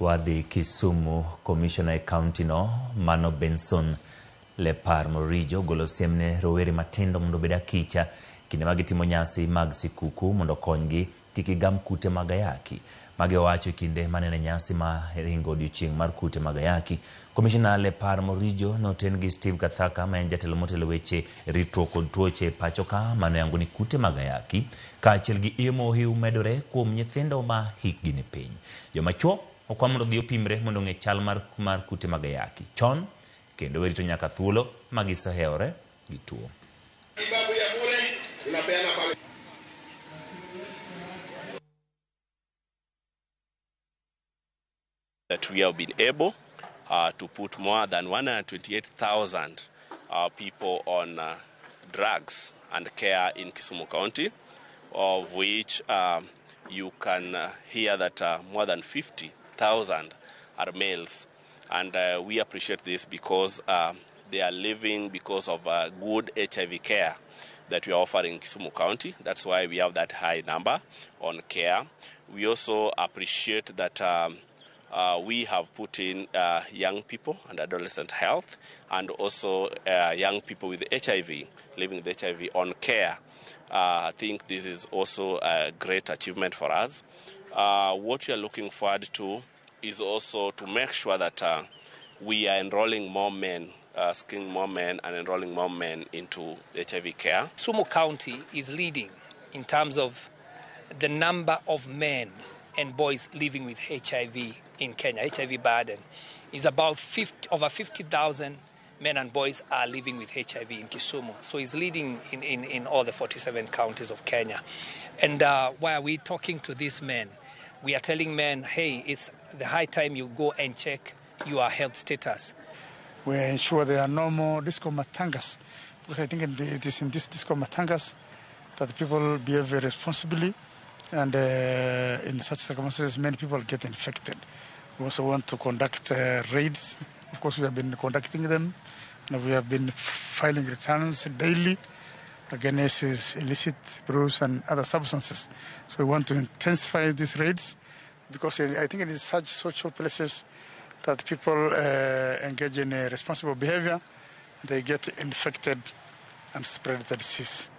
wadhi Kisumu. Komishona e kaunti no Mano Benson Leparmorijo golo siemne rowere matindo mondo bed akicha kinde magitimo nyasi mag sikuku mondo konygi kik gam kute mag ayaki. Magi owacho kinde manene nyasi ma ringo odiochieng' mar kute mag ayaki. Komishona Leparmorijo noten gi Steve Kathaka ma en jatelo motelo weche ritruok kod tuoche pachoka mano yango ni kute mag ayaki kaachiel gi iemo hiu medore kuom nyithindo ma hikgi ni piny. Joma chuo okwa mondo dhi opimre mondo ng'e chal mar kute mag ayaki chon kendo werito nyaka thuolo magiseheore gi tuo. That we have been able to put more than 128,000 people on drugs and care in Kisumu County, of which you can hear that more than 50,000 are males. And we appreciate this because they are living because of good HIV care that we are offering in Kisumu County. That's why we have that high number on care. We also appreciate that we have put in young people and adolescent health, and also young people with HIV, living with HIV, on care. I think this is also a great achievement for us. What we are looking forward to is also to make sure that we are enrolling more men, screening more men and enrolling more men into HIV care. Kisumu County is leading in terms of the number of men and boys living with HIV in Kenya. HIV burden is about over 50,000 men and boys are living with HIV in Kisumu. So it's leading in all the 47 counties of Kenya. And while we're talking to these men, we are telling men, hey, it's the high time you go and check your health status. We ensure there are no more disco matangas, because I think it is in this disco matangas that people behave very responsibly. And in such circumstances, many people get infected. We also want to conduct raids. Of course, we have been conducting them, and we have been filing returns daily against illicit brews and other substances. So we want to intensify these raids, because I think it is such social places that people engage in responsible behavior, and they get infected and spread the disease.